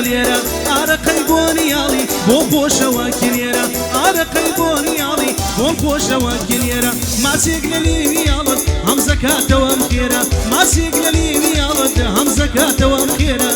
لێرە ئارەقەی بۆنیاڵی بۆ خۆشەوە کلێرە ئارەقەی بۆنیاڵی بۆ خۆشەوە کلێرە ماسێک لە لیویاڵت هەم زەکاتەوە خێرە ماسێک لە لیویاڵت هەم زەکاتەوە خێرە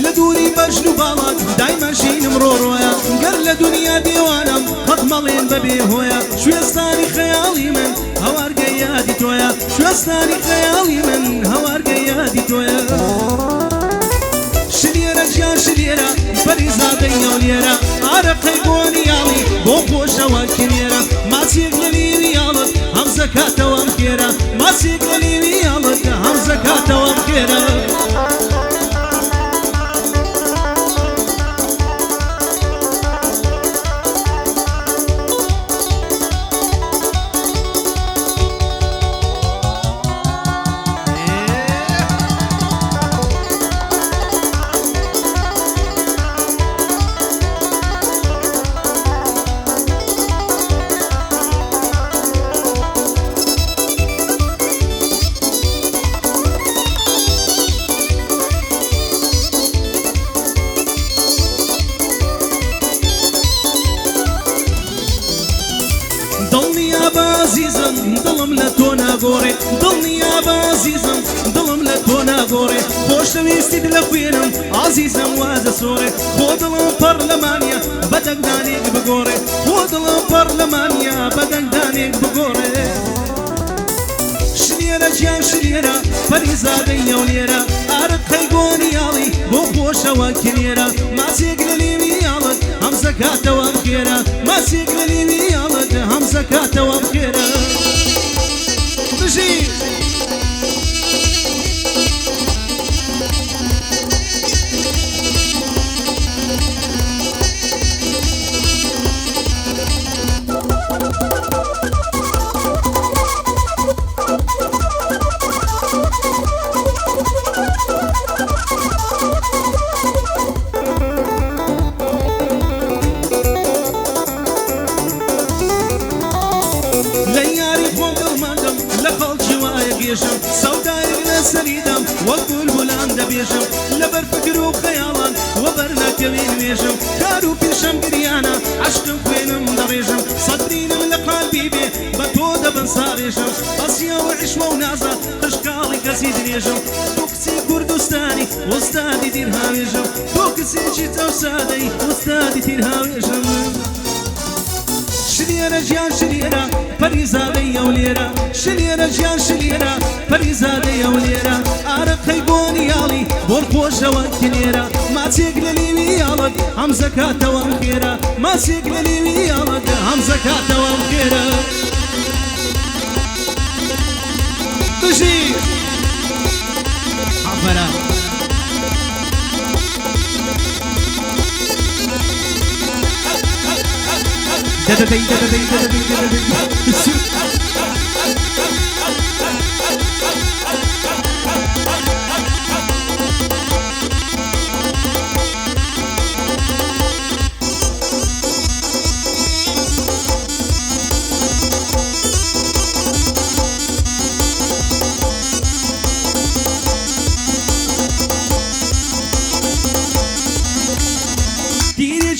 لدوري بجن باڵات دایمەژینم ڕۆڕۆیە گەر لە دنیا دێوانم قەت مەڵێن بەبێ هۆیە شوێستانی خەیاڵی من هەوارگەی یادی تۆیە شوێستانی خەیاڵی من هەوارگەی یادی تۆیە شلێرە گیان شلێرە بەریزادەی ناولێرە ئارەقەی بۆنیاڵی بۆ خۆشەوە کلێرە ماسێک لە لیویاڵت هەم زەکاتەوەم خێرە ماسێک لە لیویاڵت هەم زەکاتەوەم خێرە دڵنیا بە عەزیزم دڵم لە تۆ ناگۆڕێ دڵنیا بە عەزیزم دڵم لە تۆ ناگۆڕێ خۆشەویستیت لە خوێنم عەزیزم وا دەسۆڕێ خۆ دڵم پەرلەمانیە بە دەنگدانێک بگۆڕێ خۆ دڵم پەرلەمانیە بە دەنگدانێک بگۆڕێ شلێرە گیان شلێرە پەریزادەی نێولێرە ئارەقەی بۆنیاڵی بۆ خۆشەوە کلێرە ماسێک لە لیویاڵت هەم زەکاتەوەم خێرە ماسێک لە لیویاڵت هەم زەکاتەوەم خێرە بژی سەودایەک لە سەریدەم وەک بولبولان دەبێژم لەبەر فکر و خەیاڵان وەبەر ناکەوێ نوێژم کار و پیشەم گریانە عەشقم خوێنم دەڕێژم سەدرینم لە قالبی بێ بە تۆ دەبن ساڕێژم ئەسیا و عیشمە و نازە قشقاڵی کەسی درێژم تۆ کچی کوردستانی وەستادی دیر هاوێژم تۆ کچێکی چەوسادەی وەستادی تیر هاوێژم شلێرە گیان شلێرە پەریزادەی ئەولێرە شلێرە گیان شلێرە پەریزادەی ئەولێرە ئارەقەی بۆنیاڵی بۆ خۆشەوە کلێرە ماسێک لە لیویاڵت هەم زەکاتەوەم خێرە ماسێک لە لیویاڵت هەم زەکاتەوەم خێرە بژی ئەفەرە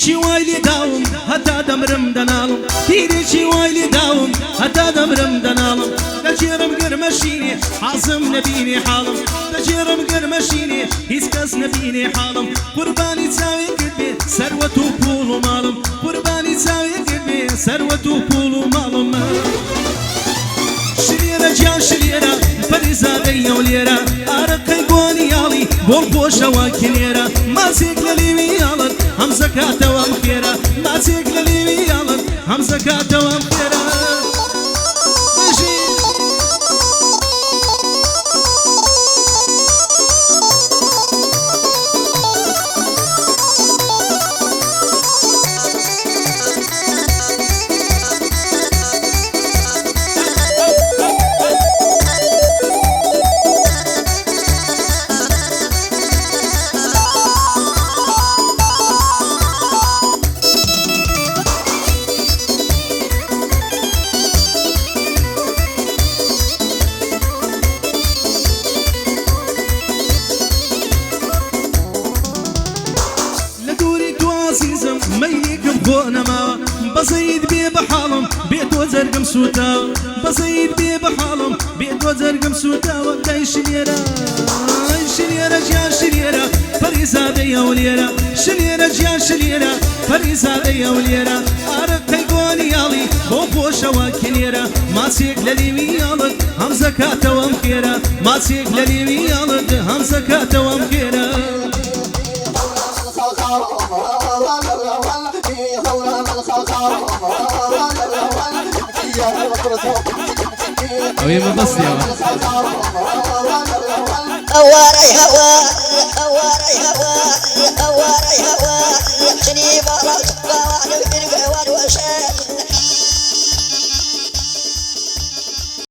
تیرێکی وای لێ داوم هەتا دەمرم دەناڵم تیرێکی وای لێ داوم هەتا دەمرم دەناڵم دەجێرم گەرمەشینێ حازم نەبینێ حاڵم دەجێرم گەرمەشینێ هیچ کەس نەبینێ حاڵم قوربانی چاوێکت بێ سەروەت و پوڵ و ماڵم قوربانی چاوێکت بێ سەروەت و پوڵ و ماڵم شلێرە گیان شلێرە پەریزادەی ئەولێرە ئارەقەی بۆنیاڵی بۆ خۆشەوە کلێرە ماسێک لە لیویاڵت هەم زەکاتەوەم خێرە ماسێک لە لیویاڵت هەم زەکاتەوەم خێرە بزيد بي بحالم بيت وزرقم سوتا بزيد بي بحالم بيت وزرقم سوتا وقتاي شليرة شليرة جا شليرة فريزة يا وليرة شليرة جا شليرة فريزة يا وليرة أرقي قوني يالي بوخوش وكليرة ما سيك لليمي يالد هم زكاة ومخيرة ما سيك لليمي يالد هم زكاة ومخيرة أوي ما بس يا هواري هواري هواري هواري